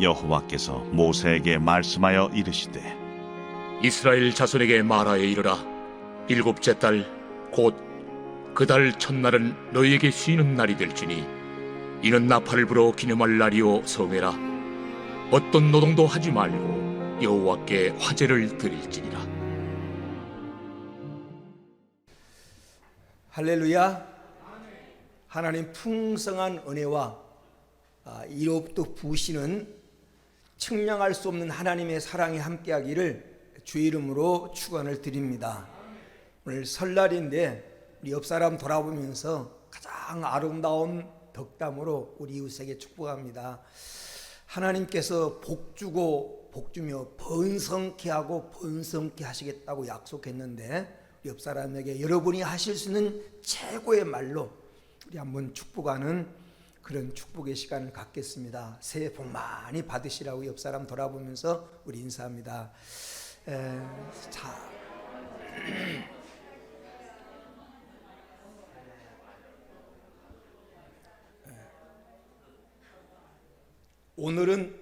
여호와께서 모세에게 말씀하여 이르시되 이스라엘 자손에게 말하여 이르라. 일곱째 달 곧 그 달 첫날은 너희에게 쉬는 날이 될지니 이는 나팔을 불어 기념할 날이요 성회라. 어떤 노동도 하지 말고 여호와께 화제를 드릴지니라. 할렐루야. 하나님 풍성한 은혜와 이로부터 부으시는 측량할 수 없는 하나님의 사랑이 함께하기를 주의 이름으로 축원을 드립니다. 오늘 설날인데 우리 옆 사람 돌아보면서 가장 아름다운 덕담으로 우리 이웃에게 축복합니다. 하나님께서 복주고 복주며 번성케 하고 번성케 하시겠다고 약속했는데 옆 사람에게 여러분이 하실 수 있는 최고의 말로 우리 한번 축복하는 그런 축복의 시간을 갖겠습니다. 새해 복 많이 받으시라고 옆 사람 돌아보면서 우리 인사합니다. 오늘은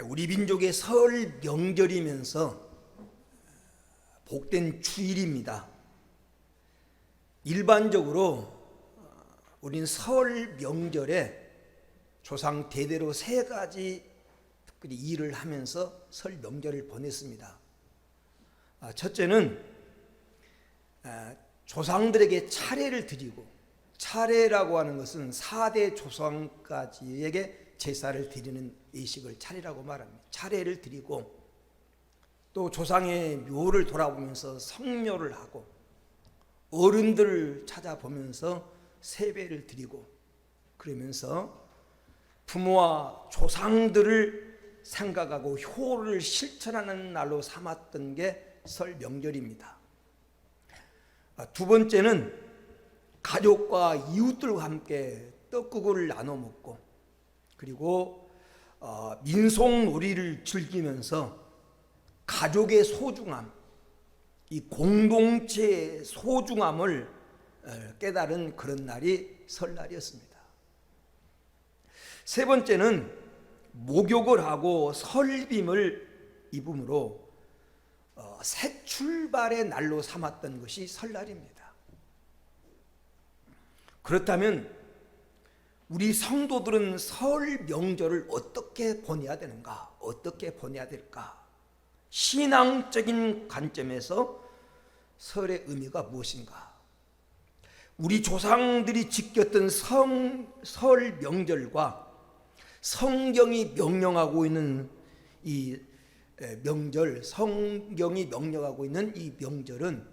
우리 민족의 설 명절이면서 복된 주일입니다. 일반적으로 우린 설 명절에 조상 대대로 세 가지 특별히 일을 하면서 설 명절을 보냈습니다. 첫째는 조상들에게 차례를 드리고, 차례라고 하는 것은 4대 조상까지에게 제사를 드리는 의식을 차례라고 말합니다. 차례를 드리고 또 조상의 묘를 돌아보면서 성묘를 하고 어른들을 찾아보면서 세배를 드리고 그러면서 부모와 조상들을 생각하고 효를 실천하는 날로 삼았던 게 설 명절입니다. 두 번째는 가족과 이웃들과 함께 떡국을 나눠 먹고 그리고 민속놀이를 즐기면서 가족의 소중함, 이 공동체의 소중함을 깨달은 그런 날이 설날이었습니다. 세 번째는 목욕을 하고 설빔을 입음으로 새 출발의 날로 삼았던 것이 설날입니다. 그렇다면 우리 성도들은 설 명절을 어떻게 보내야 되는가? 어떻게 보내야 될까? 신앙적인 관점에서 설의 의미가 무엇인가? 우리 조상들이 지켰던 설 명절과 성경이 명령하고 있는 이 명절, 성경이 명령하고 있는 이 명절은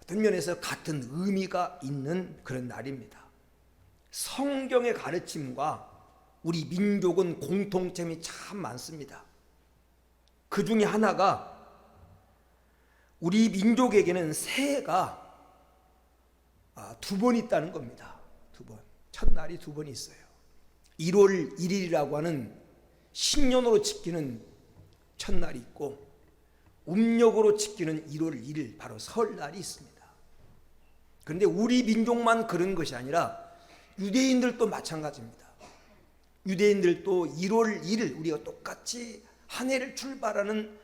어떤 면에서 같은 의미가 있는 그런 날입니다. 성경의 가르침과 우리 민족은 공통점이 참 많습니다. 그 중에 하나가 우리 민족에게는 새해가 두 번 있다는 겁니다. 두 번. 첫날이 두 번 있어요. 1월 1일이라고 하는 신년으로 지키는 첫날이 있고 음력으로 지키는 1월 1일 바로 설날이 있습니다. 그런데 우리 민족만 그런 것이 아니라 유대인들도 마찬가지입니다. 유대인들도 1월 1일 우리가 똑같이 한 해를 출발하는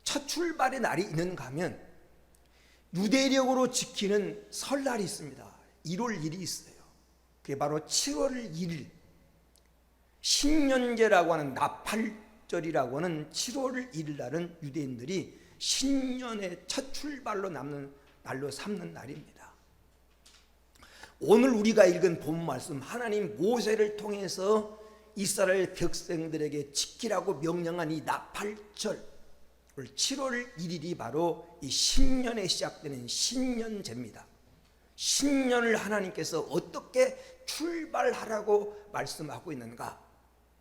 첫 출발의 날이 있는가 하면 유대력으로 지키는 설날이 있습니다. 1월 1일이 있어요. 그게 바로 7월 1일 신년제라고 하는 나팔절이라고 하는 7월 1일 날은 유대인들이 신년의 첫 출발로 남는 날로 삼는 날입니다. 오늘 우리가 읽은 본 말씀 하나님 모세를 통해서 이스라엘 백성들에게 지키라고 명령한 이 나팔절 7월 1일이 바로 이 신년에 시작되는 신년제입니다. 신년을 하나님께서 어떻게 출발하라고 말씀하고 있는가?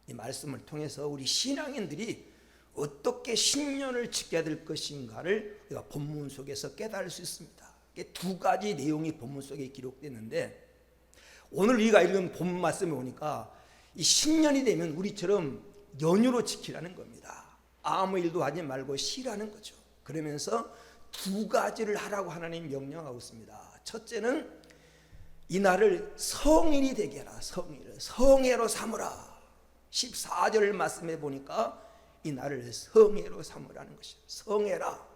이 말씀을 통해서 우리 신앙인들이 어떻게 신년을 지켜야 될 것인가를 우리가 본문 속에서 깨달을 수 있습니다. 두 가지 내용이 본문 속에 기록됐는데 오늘 우리가 읽은 본 말씀에 보니까 이 신년이 되면 우리처럼 연휴로 지키라는 겁니다. 아무 일도 하지 말고 쉬라는 거죠. 그러면서 두 가지를 하라고 하나님 명령하고 있습니다. 첫째는 이날을 성일이 되게 하라. 성일을 성해로 삼으라. 14절 말씀에 보니까 이 날을 성회로 삼으라는 것이에요. 성회라.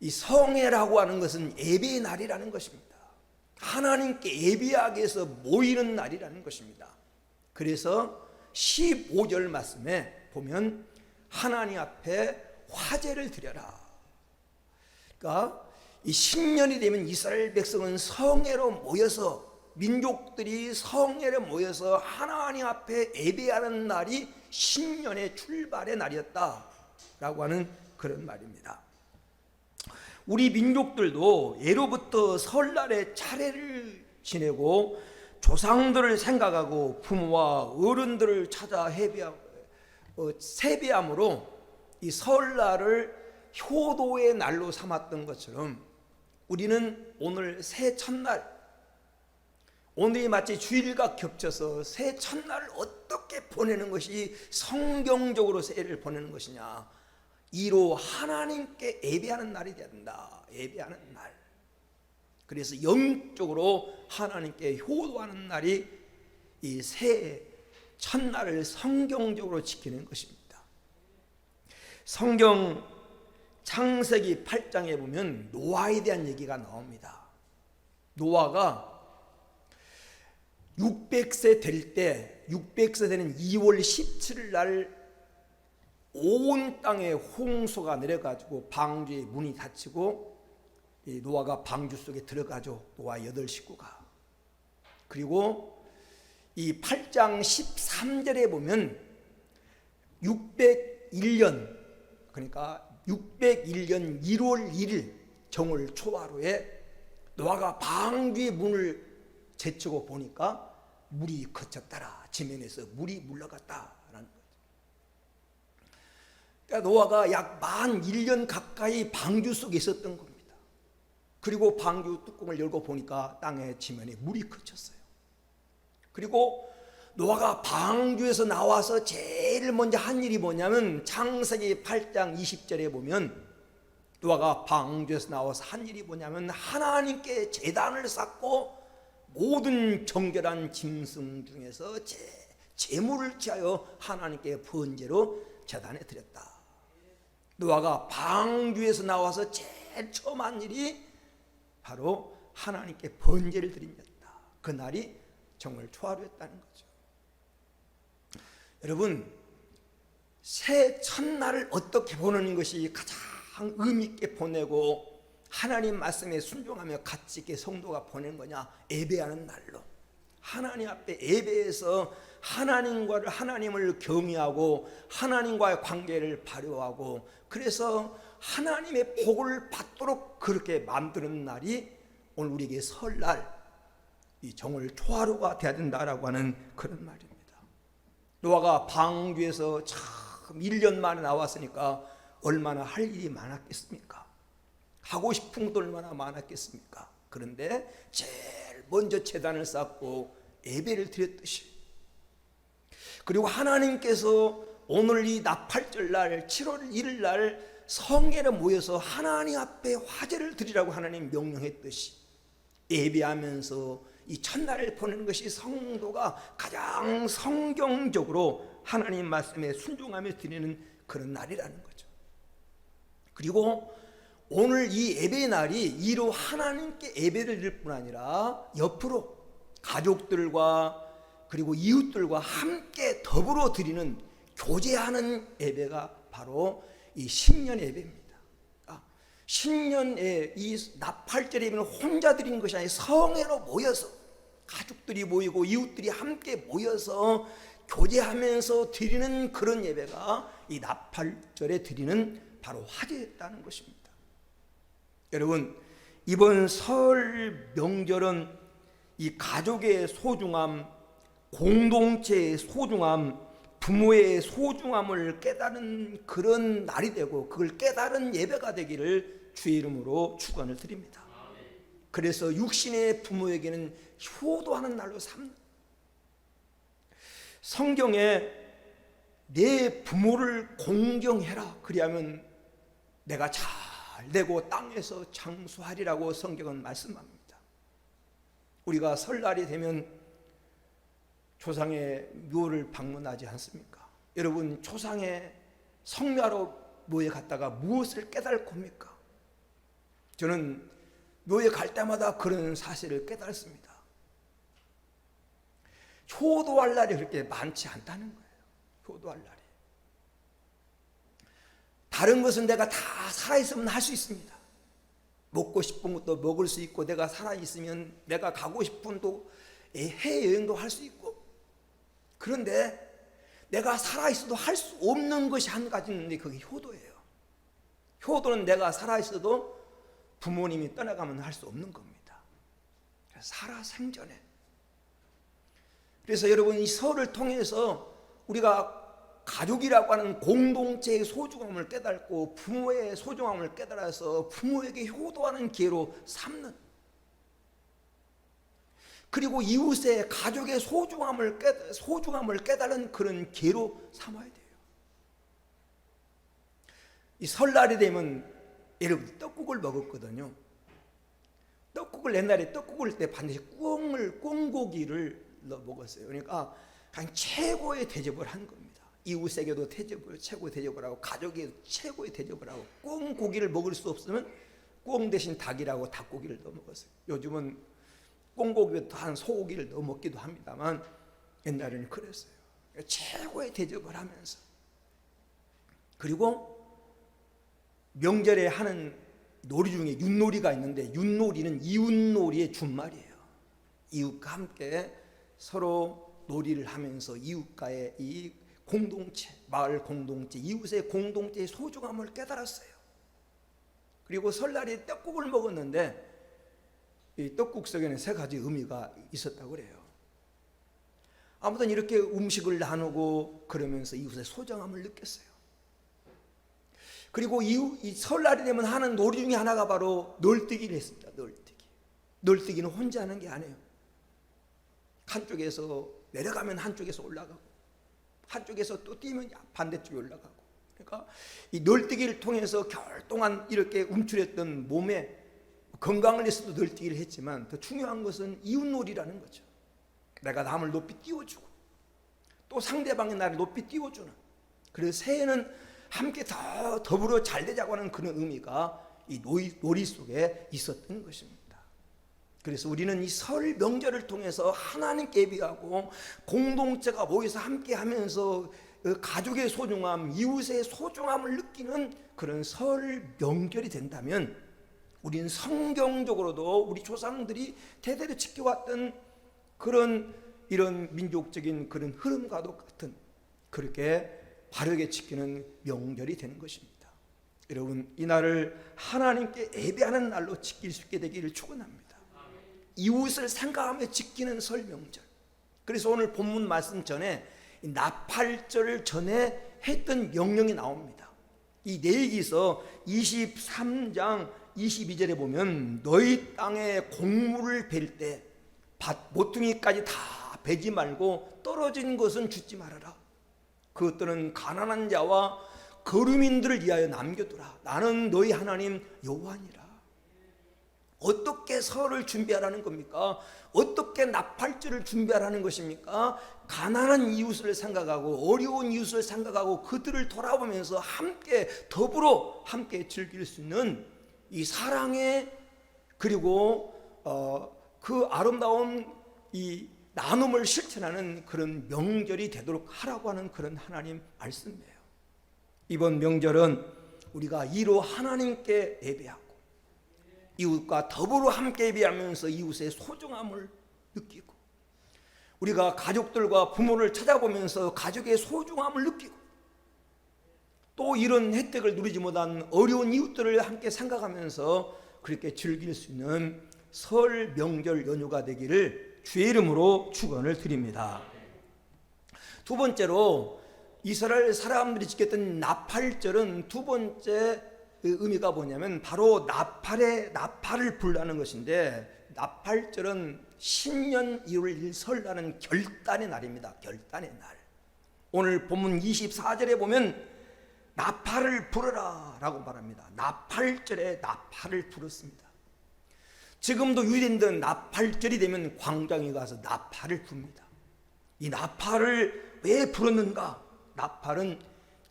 이 성회라고 하는 것은 예배의 날이라는 것입니다. 하나님께 예배하기 위해서 모이는 날이라는 것입니다. 그래서 15절 말씀에 보면 하나님 앞에 화제를 드려라. 그러니까 이 신년이 되면 이스라엘 백성은 성회로 모여서, 민족들이 성회로 모여서 하나님 앞에 예배하는 날이 신년의 출발의 날이었다라고 하는 그런 말입니다. 우리 민족들도 예로부터 설날에 차례를 지내고 조상들을 생각하고 부모와 어른들을 찾아 세배함으로 이 설날을 효도의 날로 삼았던 것처럼 우리는 오늘 새 첫날, 오늘이 마치 주일과 겹쳐서 새 첫날을 어떻게 보내는 것이 성경적으로 새해를 보내는 것이냐, 이로 하나님께 예배하는 날이 된다. 예배하는 날. 그래서 영적으로 하나님께 효도하는 날이 이 새해 첫날을 성경적으로 지키는 것입니다. 성경 창세기 8장에 보면 노아에 대한 얘기가 나옵니다. 노아가 600세 될 때, 600세 되는 2월 17일 날 온 땅에 홍수가 내려가지고 방주의 문이 닫히고 이 노아가 방주 속에 들어가죠. 노아 8식구가. 그리고 이 8장 13절에 보면 601년, 그러니까 601년 1월 1일 정월 초하루에 노아가 방주의 문을 제치고 보니까 물이 거쳤더라. 지면에서 물이 물러갔다라는 거죠. 그러니까 노아가 약 만 1년 가까이 방주 속에 있었던 겁니다. 그리고 방주 뚜껑을 열고 보니까 땅의 지면에 물이 거쳤어요. 그리고 노아가 방주에서 나와서 제일 먼저 한 일이 뭐냐면 창세기 8장 20절에 보면 노아가 방주에서 나와서 한 일이 뭐냐면 하나님께 제단을 쌓고 모든 정결한 짐승 중에서 제물을 취하여 하나님께 번제로 제단에 드렸다. 노아가 방주에서 나와서 제일 처음 한 일이 바로 하나님께 번제를 드립니다. 그 날이 정월 초하루였다는 거죠. 여러분, 새 첫날을 어떻게 보내는 것이 가장 의미 있게 보내고 하나님 말씀에 순종하며 가치 있게 성도가 보내는 거냐? 예배하는 날로. 하나님 앞에 예배해서 하나님을 경외하고 하나님과의 관계를 발휘하고, 그래서 하나님의 복을 받도록 그렇게 만드는 날이 오늘 우리에게 설날, 이 정월 초하루가 되어야 된다라고 하는 그런 말입니다. 노아가 방주에서 참 1년 만에 나왔으니까 얼마나 할 일이 많았겠습니까? 하고 싶은 것도 얼마나 많았겠습니까? 그런데 제일 먼저 제단을 쌓고 예배를 드렸듯이, 그리고 하나님께서 오늘 이 나팔절 날 7월 1일 날 성회에 모여서 하나님 앞에 화제를 드리라고 하나님 명령했듯이 예배하면서 이 첫날을 보내는 것이 성도가 가장 성경적으로 하나님 말씀에 순종하며 드리는 그런 날이라는 거죠. 그리고 오늘 이 예배의 날이 이로 하나님께 예배를 드릴 뿐 아니라 옆으로 가족들과 그리고 이웃들과 함께 더불어 드리는, 교제하는 예배가 바로 이 신년 예배입니다. 신년에 이 나팔절 예배는 혼자 드리는 것이 아니라 성회로 모여서 가족들이 모이고 이웃들이 함께 모여서 교제하면서 드리는 그런 예배가 이 나팔절에 드리는 바로 화제였다는 것입니다. 여러분, 이번 설 명절은 이 가족의 소중함, 공동체의 소중함, 부모의 소중함을 깨달은 그런 날이 되고 그걸 깨달은 예배가 되기를 주의 이름으로 축원을 드립니다. 그래서 육신의 부모에게는 효도하는 날로 삼는, 성경에 내 부모를 공경해라 그리하면 내가 잘 되고 땅에서 장수하리라고 성경은 말씀합니다. 우리가 설날이 되면 조상의 묘를 방문하지 않습니까? 여러분, 조상의 성묘하러 묘에 갔다가 무엇을 깨달을 겁니까? 저는 묘에 갈 때마다 그런 사실을 깨달습니다. 효도할 날이 그렇게 많지 않다는 거예요. 효도할 날이. 다른 것은 내가 다 살아있으면 할 수 있습니다. 먹고 싶은 것도 먹을 수 있고, 내가 살아있으면 내가 가고 싶은 또 해외여행도 할 수 있고. 그런데 내가 살아있어도 할 수 없는 것이 한 가지 있는데 그게 효도예요. 효도는 내가 살아있어도 부모님이 떠나가면 할 수 없는 겁니다. 살아생전에. 그래서 여러분, 이 설을 통해서 우리가 가족이라고 하는 공동체의 소중함을 깨닫고 부모의 소중함을 깨달아서 부모에게 효도하는 기회로 삼는, 그리고 이웃의 가족의 소중함을 깨달은 그런 기회로 삼아야 돼요. 이 설날이 되면 여러분 떡국을 먹었거든요. 떡국을 옛날에 떡국을 때 반드시 꿩고기를 넣어 먹었어요. 그러니까 그냥 최고의 대접을 한 겁니다. 이웃에게도 최고의 대접을 하고 가족에게 최고의 대접을 하고, 꿩고기를 먹을 수 없으면 꿩 대신 닭이라고 닭고기를 넣어 먹었어요. 요즘은 꿩고기도 한 소고기를 넣어 먹기도 합니다만 옛날에는 그랬어요. 최고의 대접을 하면서. 그리고 명절에 하는 놀이 중에 윷놀이가 있는데, 윷놀이는 이웃놀이의 준말이에요. 이웃과 함께 서로 놀이를 하면서 이웃과의 이 공동체, 마을 공동체, 이웃의 공동체의 소중함을 깨달았어요. 그리고 설날에 떡국을 먹었는데 이 떡국 속에는 3가지 의미가 있었다고 그래요. 아무튼 이렇게 음식을 나누고 그러면서 이웃의 소중함을 느꼈어요. 그리고 이 설날이 되면 하는 놀이 중에 하나가 바로 널뛰기를 했습니다. 널뛰기는 혼자 하는 게 아니에요. 한쪽에서 내려가면 한쪽에서 올라가고, 한쪽에서 또 뛰면 반대쪽에 올라가고. 그러니까 이 널뛰기를 통해서 겨울 동안 이렇게 움츠렸던 몸에 건강을 위해서도 널뛰기를 했지만, 더 중요한 것은 이웃놀이라는 거죠. 내가 남을 높이 띄워주고 또 상대방이 나를 높이 띄워주는, 그래서 새해는 함께 더 더불어 잘 되자고 하는 그런 의미가 이 놀이 속에 있었던 것입니다. 그래서 우리는 이 설 명절을 통해서 하나님께 예비하고 공동체가 모여서 함께 하면서 가족의 소중함, 이웃의 소중함을 느끼는 그런 설 명절이 된다면, 우리는 성경적으로도 우리 조상들이 대대로 지켜왔던 그런 이런 민족적인 그런 흐름과도 같은, 그렇게 바르게 지키는 명절이 되는 것입니다. 여러분, 이 날을 하나님께 예배하는 날로 지킬 수 있게 되기를 축원합니다. 이웃을 생각하며 지키는 설 명절. 그래서 오늘 본문 말씀 전에 나팔절 전에 했던 명령이 나옵니다. 이 레위기서 23장 22절에 보면, 너희 땅에 곡물을 벨 때 밭 모퉁이까지 다 베지 말고 떨어진 것은 줍지 말아라. 그것들은 가난한 자와 거류민들을 위하여 남겨두라. 나는 너희 하나님 여호와니라. 어떻게 설을 준비하라는 겁니까? 어떻게 나팔절을 준비하라는 것입니까? 가난한 이웃을 생각하고 어려운 이웃을 생각하고 그들을 돌아보면서 함께 더불어 함께 즐길 수 있는 이 사랑의, 그리고 그 아름다운 이 나눔을 실천하는 그런 명절이 되도록 하라고 하는 그런 하나님 말씀이에요. 이번 명절은 우리가 이로 하나님께 예배하고 이웃과 더불어 함께 예배하면서 이웃의 소중함을 느끼고, 우리가 가족들과 부모를 찾아보면서 가족의 소중함을 느끼고, 또 이런 혜택을 누리지 못한 어려운 이웃들을 함께 생각하면서 그렇게 즐길 수 있는 설 명절 연휴가 되기를 주의 이름으로 축원을 드립니다. 두 번째로 이스라엘 사람들이 지켰던 나팔절은 두 번째 의미가 뭐냐면 바로 나팔을 불라는 것인데, 나팔절은 신년 1월 1일 설날은 결단의 날입니다. 결단의 날. 오늘 본문 24절에 보면 나팔을 불어라 라고 말합니다. 나팔절에 나팔을 불었습니다. 지금도 유대인들은 나팔절이 되면 광장에 가서 나팔을 붑니다. 이 나팔을 왜 불었는가? 나팔은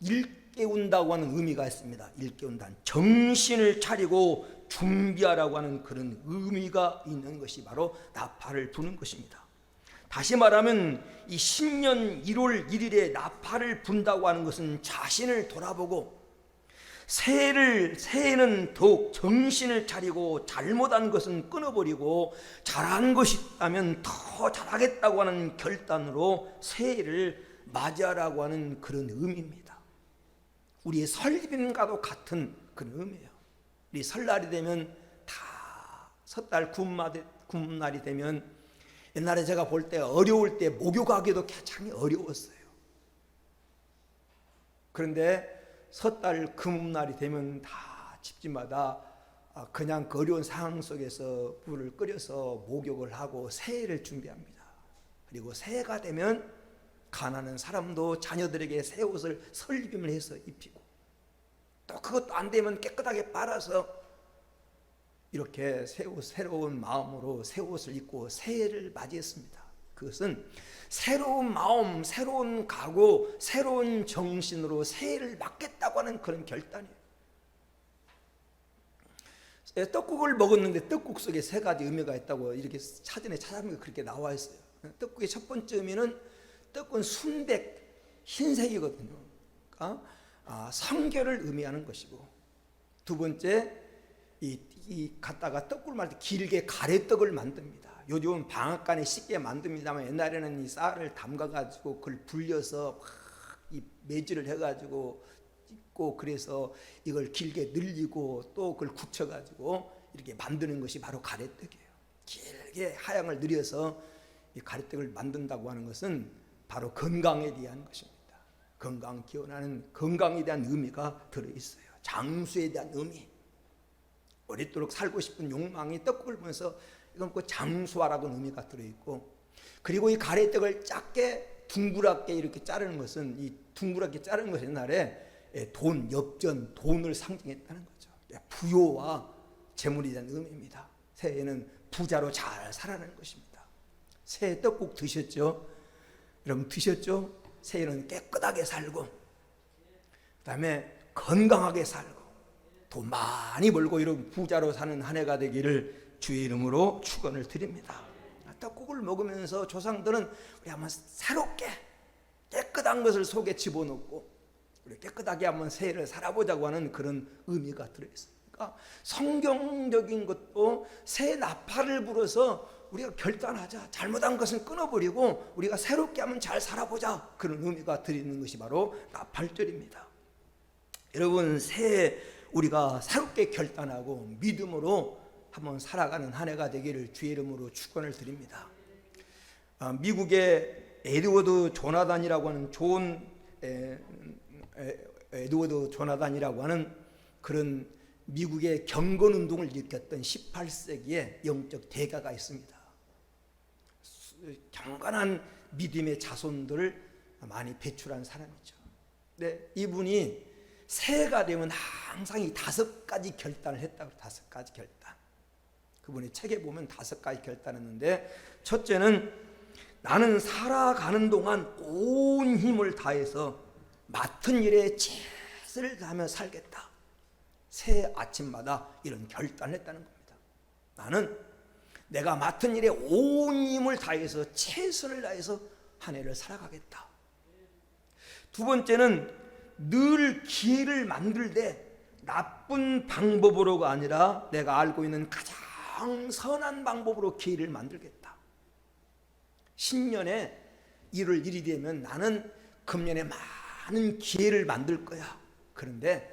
일깨운다고 하는 의미가 있습니다. 일깨운다는 정신을 차리고 준비하라고 하는 그런 의미가 있는 것이 바로 나팔을 부는 것입니다. 다시 말하면 이 신년 1월 1일에 나팔을 분다고 하는 것은 자신을 돌아보고 새해는 더욱 정신을 차리고 잘못한 것은 끊어버리고 잘한 것이 있다면 더 잘하겠다고 하는 결단으로 새해를 맞이하라고 하는 그런 의미입니다. 우리의 설빔과도 같은 그런 의미예요. 우리 설날이 되면 다 섣달 구음날이 되면 옛날에 제가 볼 때 어려울 때 목욕하기도 굉장히 어려웠어요. 그런데 섣달 금음날이 되면 다 집집마다 그냥 그 어려운 상황 속에서 불을 끓여서 목욕을 하고 새해를 준비합니다. 그리고 새해가 되면 가난한 사람도 자녀들에게 새 옷을 설립을 해서 입히고, 또 그것도 안 되면 깨끗하게 빨아서 이렇게 새로운 마음으로 새 옷을 입고 새해를 맞이했습니다. 그것은 새로운 마음, 새로운 각오, 새로운 정신으로 새해를 맞겠다고 하는 그런 결단이에요. 떡국을 먹었는데 떡국 속에 세 가지 의미가 있다고 이렇게 사전에 찾아보면 그렇게 나와 있어요. 떡국의 첫 번째 의미는 떡은 순백, 흰색이거든요. 그러니까 성결을 의미하는 것이고, 두 번째 갖다가 떡국을 만들 때 길게 가래떡을 만듭니다. 요즘은 방앗간에 쉽게 만듭니다만 옛날에는 이 쌀을 담가가지고 그걸 불려서 이 매질을 해가지고 찍고, 그래서 이걸 길게 늘리고 또 그걸 굳혀가지고 이렇게 만드는 것이 바로 가래떡이에요. 길게 하향을 늘려서 이 가래떡을 만든다고 하는 것은 바로 건강에 대한 것입니다. 건강 기원하는 건강에 대한 의미가 들어있어요. 장수에 대한 의미, 오랫도록 살고 싶은 욕망이 떡국을 보면서 이건 그 장수하라고 의미가 들어있고, 그리고 이 가래떡을 작게 둥그랗게 이렇게 자르는 것은, 이 둥그랗게 자르는 것은 옛날에 돈, 엽전, 돈을 상징했다는 거죠. 부요와 재물에 대한 의미입니다. 새해에는 부자로 잘 살아가는 것입니다. 새해 떡국 드셨죠? 여러분 드셨죠? 새해는 깨끗하게 살고, 그 다음에 건강하게 살고, 돈 많이 벌고 이런 부자로 사는 한 해가 되기를 주의 이름으로 축원을 드립니다. 떡국을 먹으면서 조상들은 우리 한번 새롭게 깨끗한 것을 속에 집어넣고 우리 깨끗하게 한번 새해를 살아보자고 하는 그런 의미가 들어있어요. 그러니까 성경적인 것도 새 나팔을 불어서 우리가 결단하자, 잘못한 것은 끊어버리고 우리가 새롭게 한번 잘 살아보자, 그런 의미가 들어있는 것이 바로 나팔절입니다. 여러분, 새해 우리가 새롭게 결단하고 믿음으로 한번 살아가는 한 해가 되기를 주의 이름으로 축원을 드립니다. 미국의 에드워드 조나단이라고 하는 그런 미국의 경건운동을 일으켰던 18세기의 영적 대가가 있습니다. 경건한 믿음의 자손들을 많이 배출한 사람이죠. 네, 이분이 새해가 되면 항상 이 5가지 결단을 했다고. 5가지 결단. 그분의 책에 보면 5가지 결단했는데, 첫째는 나는 살아가는 동안 온 힘을 다해서 맡은 일에 최선을 다하며 살겠다. 새해 아침마다 이런 결단을 했다는 겁니다. 나는 내가 맡은 일에 온 힘을 다해서 최선을 다해서 한 해를 살아가겠다. 두 번째는 늘 기회를 만들 때 나쁜 방법으로가 아니라 내가 알고 있는 가장 선한 방법으로 기회를 만들겠다. 신년에 1월 1일이 되면 나는 금년에 많은 기회를 만들 거야. 그런데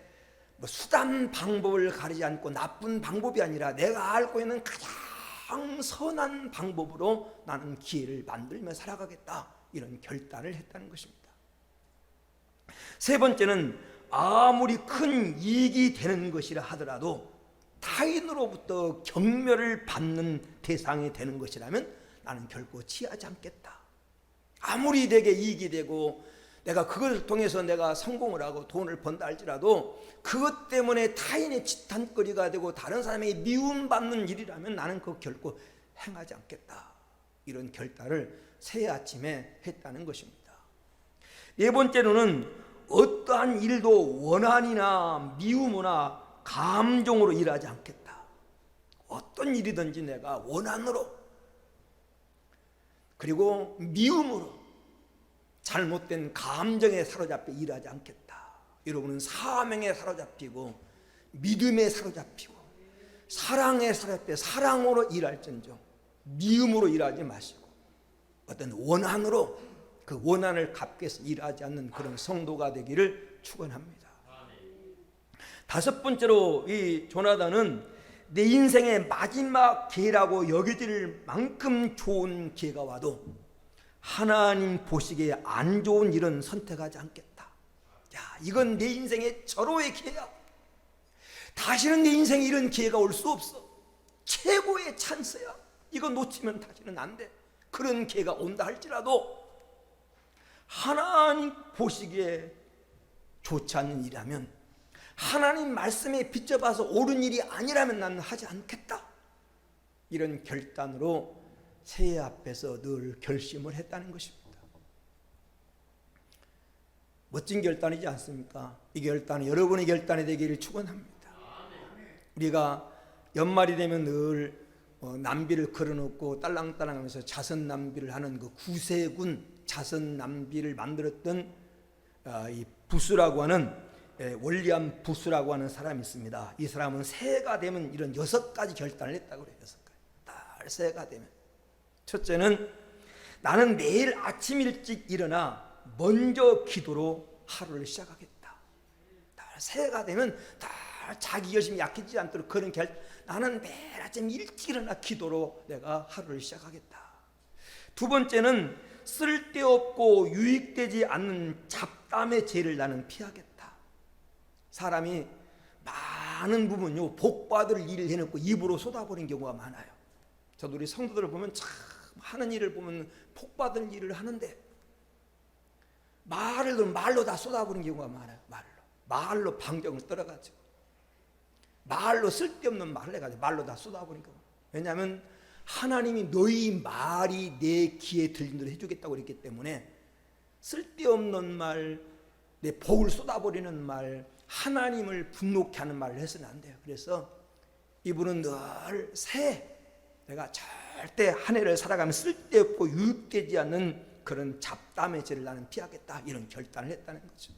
뭐 수단 방법을 가리지 않고 나쁜 방법이 아니라 내가 알고 있는 가장 선한 방법으로 나는 기회를 만들며 살아가겠다. 이런 결단을 했다는 것입니다. 세 번째는 아무리 큰 이익이 되는 것이라 하더라도 타인으로부터 경멸을 받는 대상이 되는 것이라면 나는 결코 취하지 않겠다. 아무리 내게 이익이 되고 내가 그것을 통해서 내가 성공을 하고 돈을 번다 할지라도 그것 때문에 타인의 지탄거리가 되고 다른 사람에게 미움받는 일이라면 나는 그거 결코 행하지 않겠다. 이런 결단을 새해 아침에 했다는 것입니다. 네 번째로는 어떠한 일도 원한이나 미움이나 감정으로 일하지 않겠다. 어떤 일이든지 내가 원한으로 그리고 미움으로 잘못된 감정에 사로잡혀 일하지 않겠다. 여러분은 사명에 사로잡히고 믿음에 사로잡히고 사랑에 사로잡혀 사랑으로 일할전정 미움으로 일하지 마시고 어떤 원한으로 그 원한을 갚기 위해서 일하지 않는 그런 성도가 되기를 축원합니다. 다섯 번째로 이 조나단은 내 인생의 마지막 기회라고 여겨질 만큼 좋은 기회가 와도 하나님 보시기에 안 좋은 일은 선택하지 않겠다. 야, 이건 내 인생의 절호의 기회야. 다시는 내 인생에 이런 기회가 올 수 없어. 최고의 찬스야. 이거 놓치면 다시는 안 돼. 그런 기회가 온다 할지라도 하나님 보시기에 좋지 않는 일이라면, 하나님 말씀에 비춰봐서 옳은 일이 아니라면 나는 하지 않겠다. 이런 결단으로 새해 앞에서 늘 결심을 했다는 것입니다. 멋진 결단이지 않습니까? 이 결단은 여러분의 결단이 되기를 축원합니다. 우리가 연말이 되면 늘 남비를 걸어놓고 딸랑딸랑하면서 자선 남비를 하는 그 구세군 자선 남비를 만들었던 이 부수라고 하는 월리암 부수라고 하는 사람이 있습니다. 이 사람은 새해가 되면 이런 6가지 결단을 했다고 그래요. 6가지. 달 새해가 되면 첫째는 나는 매일 아침 일찍 일어나 먼저 기도로 하루를 시작하겠다. 달 새해가 되면 다 자기 열심히 약해지지 않도록 그런 나는 매일 아침 일찍 일어나 기도로 내가 하루를 시작하겠다. 두 번째는 쓸데없고 유익되지 않는 잡담의 죄를 나는 피하겠다. 사람이 많은 부분요 복받을 일을 해놓고 입으로 쏟아버린 경우가 많아요. 저도 우리 성도들을 보면 참 하는 일을 보면 복받을 일을 하는데 말로 다 쏟아버린 경우가 많아요. 말로 방정을 떨어가지고 말로 쓸데없는 말을 해가지고 말로 다 쏟아버린 경우. 왜냐하면 하나님이 너희 말이 내 귀에 들린 대로 해주겠다고 그랬기 때문에 쓸데없는 말, 내 복을 쏟아버리는 말, 하나님을 분노케 하는 말을 해서는 안 돼요. 그래서 이분은 늘 새해 내가 절대 한 해를 살아가면 쓸데없고 유익되지 않는 그런 잡담의 죄를 나는 피하겠다, 이런 결단을 했다는 거죠.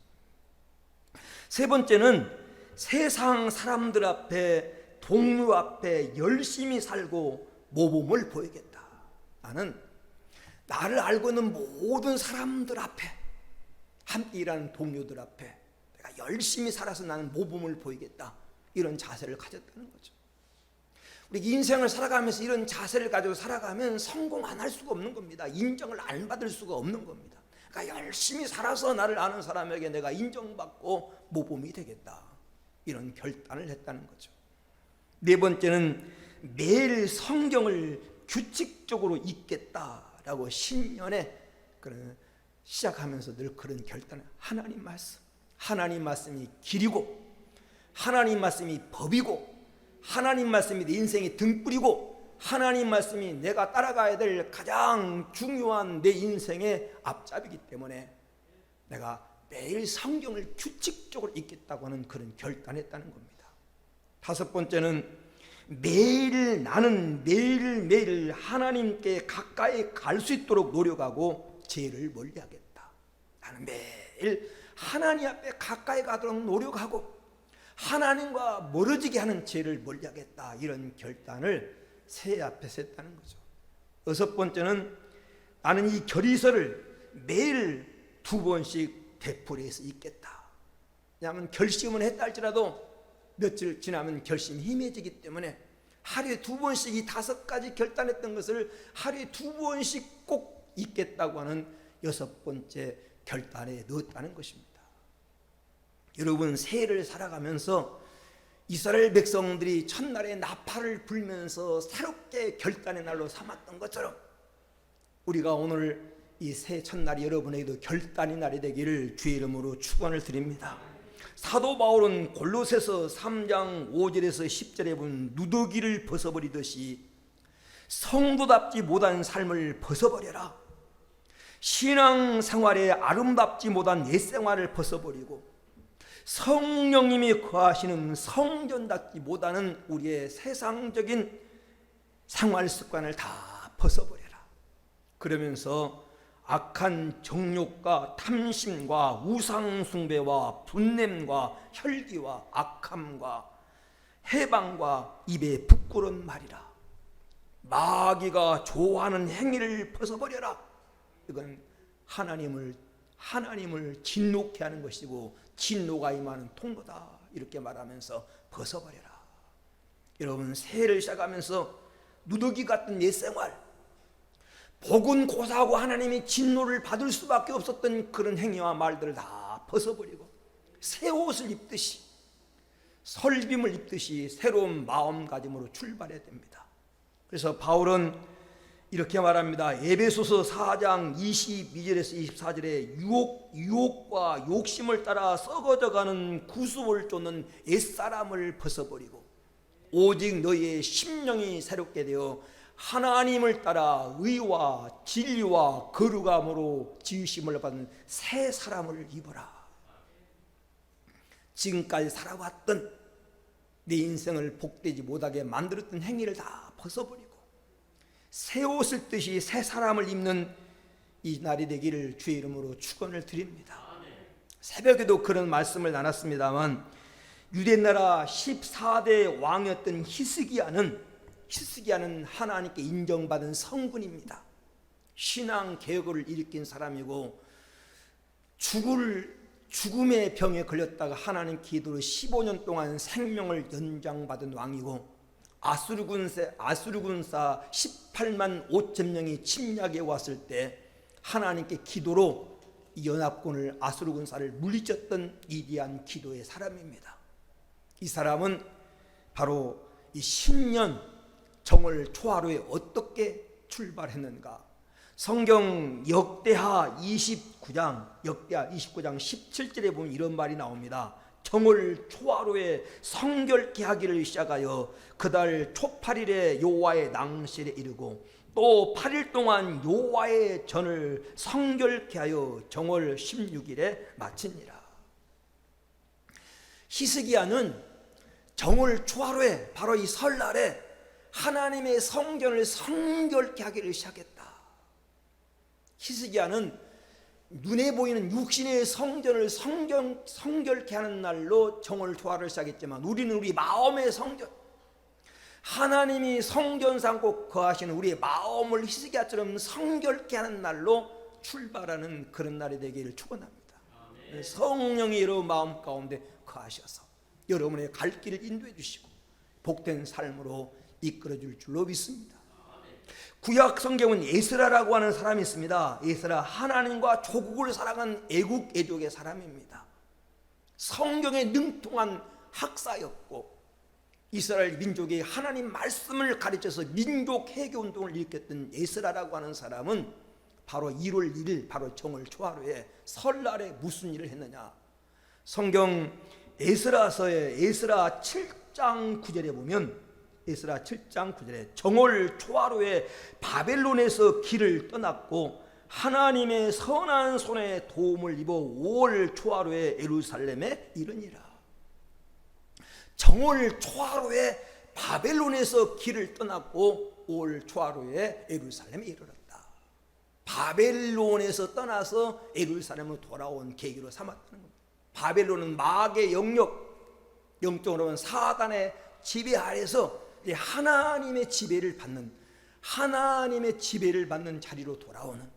세 번째는 세상 사람들 앞에, 동료 앞에 열심히 살고 모범을 보이겠다. 나는 나를 알고 있는 모든 사람들 앞에, 함께 일하는 동료들 앞에 내가 열심히 살아서 나는 모범을 보이겠다, 이런 자세를 가졌다는 거죠. 우리 인생을 살아가면서 이런 자세를 가지고 살아가면 성공 안 할 수가 없는 겁니다. 인정을 안 받을 수가 없는 겁니다. 그러니까 열심히 살아서 나를 아는 사람에게 내가 인정받고 모범이 되겠다, 이런 결단을 했다는 거죠. 네 번째는 매일 성경을 규칙적으로 읽겠다라고 신년에 시작하면서 늘 그런 결단을, 하나님 말씀이 길이고 하나님 말씀이 법이고 하나님 말씀이 내 인생의 등불이고 하나님 말씀이 내가 따라가야 될 가장 중요한 내 인생의 앞잡이기 때문에 내가 매일 성경을 규칙적으로 읽겠다고 하는 그런 결단했다는 겁니다. 다섯 번째는 나는 매일매일 하나님께 가까이 갈 수 있도록 노력하고 죄를 멀리하겠다. 나는 매일 하나님 앞에 가까이 가도록 노력하고 하나님과 멀어지게 하는 죄를 멀리하겠다, 이런 결단을 새해 앞에서 했다는 거죠. 여섯 번째는 나는 이 결의서를 매일 2번씩 되풀이해서 읽겠다. 왜냐하면 결심을 했다 할지라도 며칠 지나면 결심이 희미해지기 때문에 하루에 2번씩 이 5가지 결단했던 것을 하루에 2번씩 꼭 읽겠다고 하는 6번째 결단에 넣었다는 것입니다. 여러분, 새해를 살아가면서 이스라엘 백성들이 첫날에 나팔을 불면서 새롭게 결단의 날로 삼았던 것처럼 우리가 오늘 이 새해 첫날이 여러분에게도 결단의 날이 되기를 주의 이름으로 축원을 드립니다. 사도 바울은 골로새서 3장 5절에서 10절에 보면 누더기를 벗어버리듯이 성도답지 못한 삶을 벗어버려라. 신앙생활에 아름답지 못한 옛생활을 벗어버리고 성령님이 거하시는 성전답지 못하는 우리의 세상적인 생활 습관을 다 벗어버려라. 그러면서 악한 정욕과 탐심과 우상숭배와 분냄과 혈기와 악함과 해방과 입에 부끄러운 말이라. 마귀가 좋아하는 행위를 벗어버려라. 이건 하나님을 진노케 하는 것이고 진노가 임하는 통로다. 이렇게 말하면서 벗어버려라. 여러분, 새해를 시작하면서 누더기 같은 옛생활, 복은 고사하고 하나님이 진노를 받을 수밖에 없었던 그런 행위와 말들을 다 벗어버리고 새 옷을 입듯이, 설빔을 입듯이 새로운 마음가짐으로 출발해야 됩니다. 그래서 바울은 이렇게 말합니다. 에베소서 4장 22절에서 24절에 유혹과 욕심을 따라 썩어져가는 구습을 쫓는 옛사람을 벗어버리고 오직 너희의 심령이 새롭게 되어 하나님을 따라 의와 진리와 거룩함으로 지으심을 받은 새 사람을 입어라. 지금까지 살아왔던 내 인생을 복되지 못하게 만들었던 행위를 다 벗어버리고 새 옷을 뜻이 새 사람을 입는 이 날이 되기를 주의 이름으로 축원을 드립니다. 새벽에도 그런 말씀을 나눴습니다만 유대나라 14대 왕이었던 히스기야는 하나님께 인정받은 성군입니다. 신앙 개혁을 일으킨 사람이고 죽음의 병에 걸렸다가 하나님 기도로 15년 동안 생명을 연장받은 왕이고 아수르 군사 18만 5천 명이 침략해 왔을 때 하나님께 기도로 이 연합군을 아수르 군사를 물리쳤던 위대한 기도의 사람입니다. 이 사람은 바로 이 신년 정월 초하루에 어떻게 출발했는가? 성경 역대하 29장 17절에 보면 이런 말이 나옵니다. 정월 초하루에 성결케 하기를 시작하여 그달 초8일에 여호와의 낭실에 이르고 또 8일 동안 여호와의 전을 성결케 하여 정월 16일에 마치니라. 히스기야는 정월 초하루에 바로 이 설날에 하나님의 성전을 성결케 하기를 시작했다. 히스기야는 눈에 보이는 육신의 성전을 성결케 하는 날로 정월 초하루를 시작했지만 우리는 우리 마음의 성전, 하나님이 성전 삼고 거하시는 우리의 마음을 히스기야처럼 성결케 하는 날로 출발하는 그런 날이 되기를 축원합니다. 성령이 여러분 마음 가운데 거하셔서 여러분의 갈 길을 인도해 주시고 복된 삶으로 이끌어 줄 줄로 믿습니다. 구약 성경은 에스라라고 하는 사람이 있습니다. 에스라, 하나님과 조국을 사랑한 애국애족의 사람입니다. 성경에 능통한 학사였고 이스라엘 민족이 하나님 말씀을 가르쳐서 민족 해교운동을 일으켰던 에스라라고 하는 사람은 바로 1월 1일 바로 정월 초하루에 설날에 무슨 일을 했느냐? 성경 에스라서의 에스라 7장 9절에 보면 에스라 7장 9절에 정월 초하루에 바벨론에서 길을 떠났고 하나님의 선한 손에 도움을 입어 5월 초하루에 예루살렘에 이르니라. 정월 초하루에 바벨론에서 길을 떠났고 5월 초하루에 예루살렘에 이르렀다. 바벨론에서 떠나서 예루살렘으로 돌아온 계기로 삼았다는 겁니다. 바벨론은 마귀의 영적으로는 사단의 지배 아래서 하나님의 지배를 받는 자리로 돌아오는,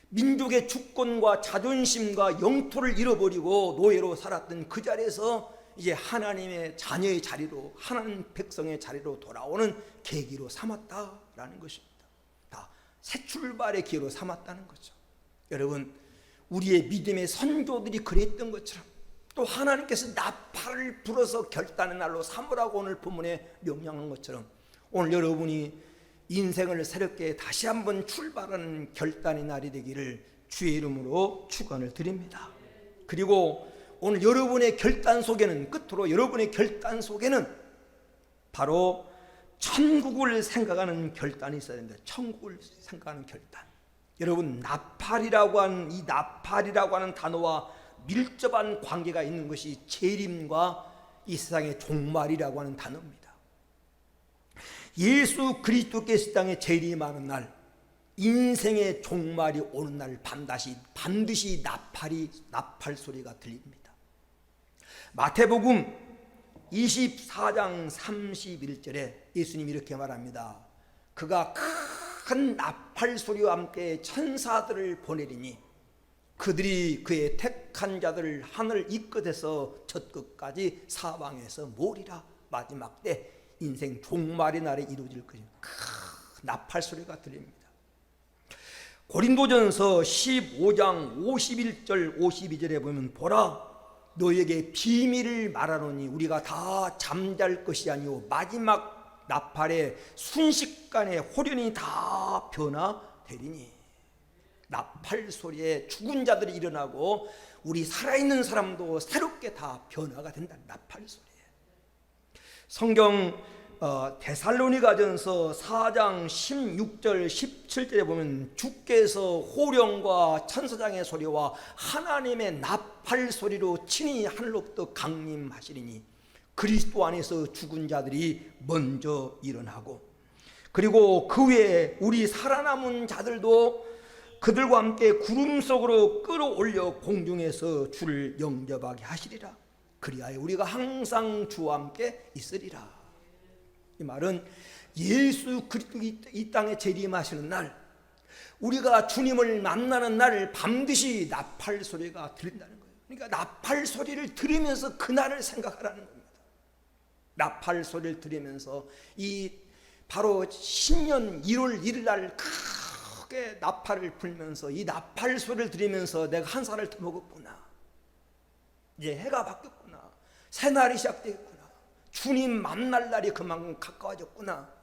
민족의 주권과 자존심과 영토를 잃어버리고 노예로 살았던 그 자리에서 이제 하나님의 자녀의 자리로, 하나님 백성의 자리로 돌아오는 계기로 삼았다라는 것입니다. 다 새 출발의 기회로 삼았다는 거죠. 여러분, 우리의 믿음의 선조들이 그랬던 것처럼 또 하나님께서 나팔을 불어서 결단의 날로 삼으라고 오늘 본문에 명령한 것처럼 오늘 여러분이 인생을 새롭게 다시 한번 출발하는 결단의 날이 되기를 주의 이름으로 축원을 드립니다. 그리고 오늘 여러분의 결단 속에는, 끝으로 여러분의 결단 속에는 바로 천국을 생각하는 결단이 있어야 됩니다. 천국을 생각하는 결단. 여러분, 나팔이라고 하는 단어와 밀접한 관계가 있는 것이 재림과 이 세상의 종말이라고 하는 단어입니다. 예수 그리스도께서 이 땅에 재림하는 날, 인생의 종말이 오는 날 반드시 나팔 소리가 들립니다. 마태복음 24장 31절에 예수님이 이렇게 말합니다. 그가 큰 나팔 소리와 함께 천사들을 보내리니 그들이 그의 택한 자들을 하늘 이 끝에서 저 끝까지 사방에서 모으리라. 마지막 때 인생 종말의 날에 이루어질 것입니다. 나팔 소리가 들립니다. 고린도전서 15장 51절 52절에 보면 보라 너에게 비밀을 말하노니 우리가 다 잠잘 것이 아니오 마지막 나팔에 순식간에 호련히 다 변화되리니. 나팔 소리에 죽은 자들이 일어나고 우리 살아있는 사람도 새롭게 다 변화가 된다. 나팔 소리에. 성경 데살로니가전서 4장 16절 17절에 보면 주께서 호령과 천사장의 소리와 하나님의 나팔 소리로 친히 하늘로부터 강림하시리니 그리스도 안에서 죽은 자들이 먼저 일어나고 그리고 그 외에 우리 살아남은 자들도 그들과 함께 구름 속으로 끌어올려 공중에서 주를 영접하게 하시리라. 그리하여 우리가 항상 주와 함께 있으리라. 이 말은 예수 그리스도 이 땅에 재림하시는 날, 우리가 주님을 만나는 날 반드시 나팔 소리가 들린다는 거예요. 그러니까 나팔 소리를 들으면서 그날을 생각하라는 겁니다. 나팔 소리를 들으면서 이 바로 신년 1월 1일 날 크게 나팔을 불면서 이 나팔 소리를 들으면서 내가 한 살을 더 먹었구나. 이제 해가 바뀌었구나. 새날이 시작되겠구나. 주님 만날 날이 그만큼 가까워졌구나.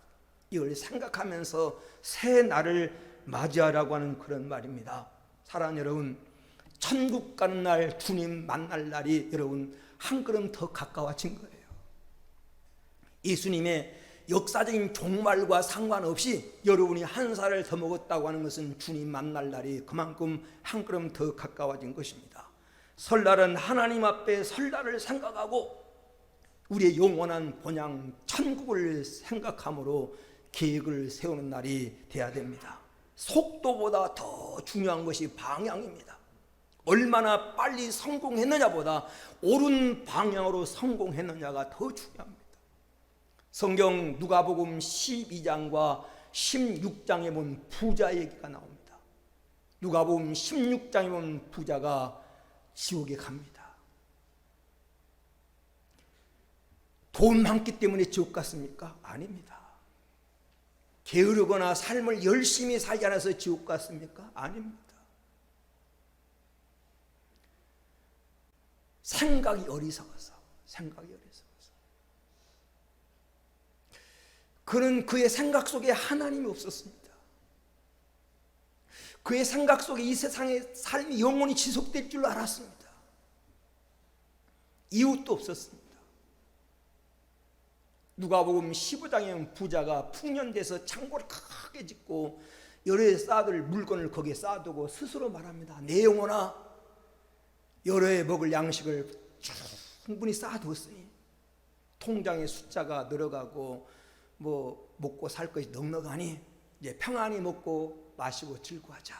이걸 생각하면서 새 날을 맞이하라고 하는 그런 말입니다. 사랑하는 여러분, 천국 가는 날, 주님 만날 날이 여러분 한 걸음 더 가까워진 거예요. 예수님의 역사적인 종말과 상관없이 여러분이 한 살을 더 먹었다고 하는 것은 주님 만날 날이 그만큼 한 걸음 더 가까워진 것입니다. 설날은 하나님 앞에 설날을 생각하고 우리의 영원한 본향 천국을 생각함으로 계획을 세우는 날이 돼야 됩니다. 속도보다 더 중요한 것이 방향입니다. 얼마나 빨리 성공했느냐보다 옳은 방향으로 성공했느냐가 더 중요합니다. 성경 누가복음 12장과 16장에 본 부자 얘기가 나옵니다. 누가복음 16장에 본 부자가 지옥에 갑니다. 돈 많기 때문에 지옥 갔습니까? 아닙니다. 게으르거나 삶을 열심히 살지 않아서 지옥 갔습니까? 아닙니다. 생각이 어리석어서. 그는 그의 생각 속에 하나님이 없었습니다. 그의 생각 속에 이 세상의 삶이 영원히 지속될 줄 알았습니다. 이웃도 없었습니다. 누가복음 15장에 부자가 풍년돼서 창고를 크게 짓고 여러 해 쌓아둘 물건을 거기에 쌓아두고 스스로 말합니다. 내 영혼아, 여러 해 먹을 양식을 충분히 쌓아두었으니 통장의 숫자가 늘어가고 뭐 먹고 살 것이 넉넉하니 이제 평안히 먹고 마시고 즐거워하자.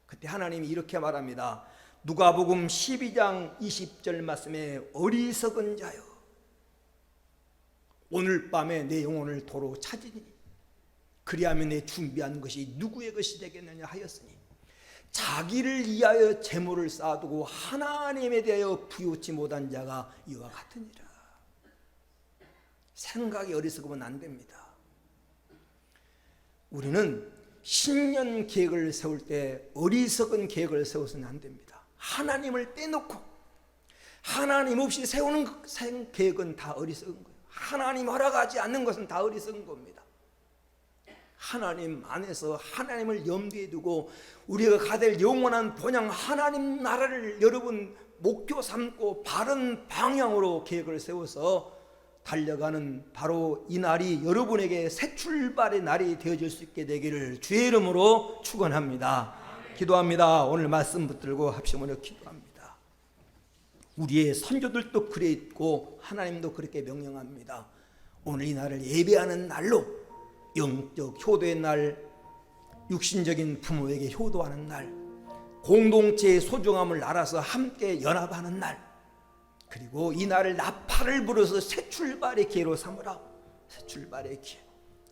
그때 하나님이 이렇게 말합니다. 누가복음 12장 20절 말씀에 어리석은 자여 오늘 밤에 내 영혼을 도로 찾으니 그리하면 내 준비한 것이 누구의 것이 되겠느냐 하였으니 자기를 위하여 재물을 쌓아두고 하나님에 대하여 부요치 못한 자가 이와 같으니라. 생각이 어리석으면 안 됩니다. 우리는 신년 계획을 세울 때 어리석은 계획을 세워서는 안 됩니다. 하나님을 떼놓고 하나님 없이 세우는 계획은 다 어리석은 거예요. 하나님 허락하지 않는 것은 다 어리석은 겁니다. 하나님 안에서 하나님을 염두에 두고 우리가 가될 영원한 본향 하나님 나라를 여러분 목표 삼고 바른 방향으로 계획을 세워서 달려가는 바로 이 날이 여러분에게 새 출발의 날이 되어질 수 있게 되기를 주의 이름으로 축원합니다. 기도합니다. 오늘 말씀 붙들고 합심으로 기도합니다. 우리의 선조들도 그랬고 하나님도 그렇게 명령합니다. 오늘 이 날을 예배하는 날로 영적 효도의 날, 육신적인 부모에게 효도하는 날, 공동체의 소중함을 알아서 함께 연합하는 날, 그리고 이 날을 나팔을 불어서 새 출발의 기회로 삼으라. 새 출발의 기회.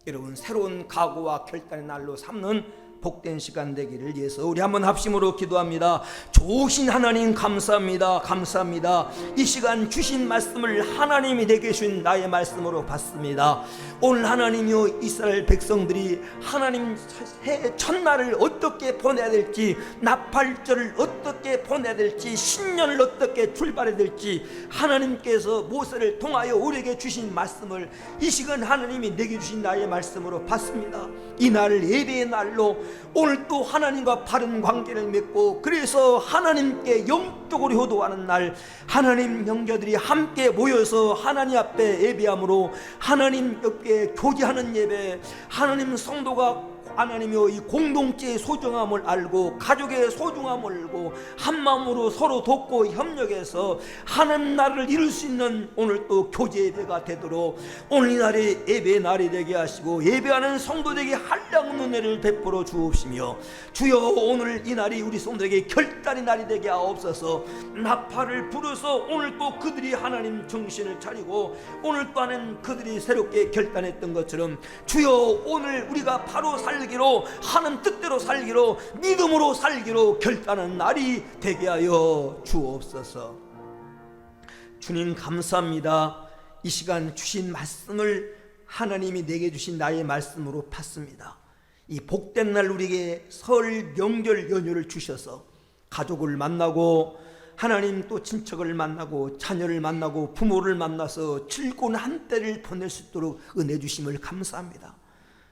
여러분 새로운 각오와 결단의 날로 삼는 복된 시간 되기를 위해서 우리 한번 합심으로 기도합니다. 좋으신 하나님 감사합니다. 감사합니다. 이 시간 주신 말씀을 하나님이 내게 주신 나의 말씀으로 받습니다. 오늘 하나님이여 이스라엘 백성들이 하나님 새 첫날을 어떻게 보내야 될지, 나팔절을 어떻게 보내야 될지, 신년을 어떻게 출발해야 될지 하나님께서 모세를 통하여 우리에게 주신 말씀을 이 시간 하나님이 내게 주신 나의 말씀으로 받습니다. 이 날을 예배의 날로 오늘 또 하나님과 바른 관계를 맺고 그래서 하나님께 영적으로 효도하는 날, 하나님 형제들이 함께 모여서 하나님 앞에 예배함으로 하나님 옆에 교제하는 예배, 하나님 성도가 하나님이여 이 공동체의 소중함을 알고 가족의 소중함을 알고 한마음으로 서로 돕고 협력해서 하나님 나라를 이룰 수 있는 오늘 또 교제 예배가 되도록 오늘 이 날이 예배의 날이 되게 하시고 예배하는 성도들에게 한량없는 은혜를 베풀어 주옵시며 주여 오늘 이 날이 우리 성도에게 결단의 날이 되게 하옵소서. 나팔을 불어서 오늘 또 그들이 하나님 정신을 차리고 오늘 또한 그들이 새롭게 결단했던 것처럼 주여 오늘 우리가 바로 살기로 하나님 뜻대로 살기로 믿음으로 살기로 결단한 날이 되게 하여 주옵소서. 주님 감사합니다. 이 시간 주신 말씀을 하나님이 내게 주신 나의 말씀으로 받습니다. 이 복된 날 우리에게 설 명절 연휴를 주셔서 가족을 만나고 하나님 또 친척을 만나고 자녀를 만나고 부모를 만나서 즐거운 한때를 보낼 수 있도록 은혜 주심을 감사합니다.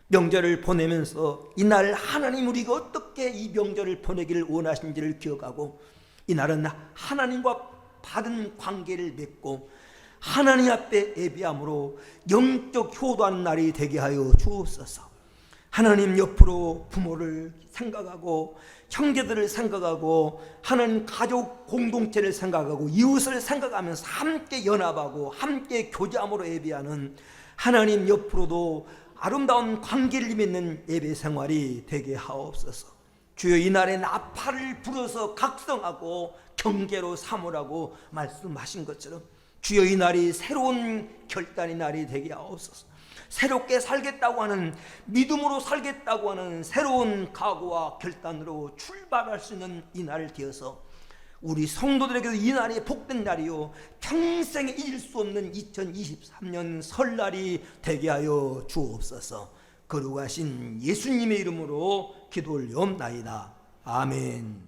명절을 보내면서 이날 하나님 우리가 어떻게 이 명절을 보내기를 원하신지를 기억하고 이날은 하나님과 바른 관계를 맺고 하나님 앞에 예배함으로 영적 효도하는 날이 되게 하여 주옵소서. 하나님 옆으로 부모를 생각하고 형제들을 생각하고 하나님 가족 공동체를 생각하고 이웃을 생각하면서 함께 연합하고 함께 교제함으로 예배하는 하나님 옆으로도 아름다운 관계를 맺는 예배 생활이 되게 하옵소서. 주여 이날에 나팔을 불어서 각성하고 경계로 삼으라고 말씀하신 것처럼 주여 이 날이 새로운 결단의 날이 되게 하옵소서. 새롭게 살겠다고 하는 믿음으로 살겠다고 하는 새로운 각오와 결단으로 출발할 수 있는 이 날을 되어서 우리 성도들에게도 이 날이 복된 날이요 평생에 잊을 수 없는 2023년 설날이 되게 하여 주옵소서. 거룩하신 예수님의 이름으로 기도 올려옵나이다. 아멘.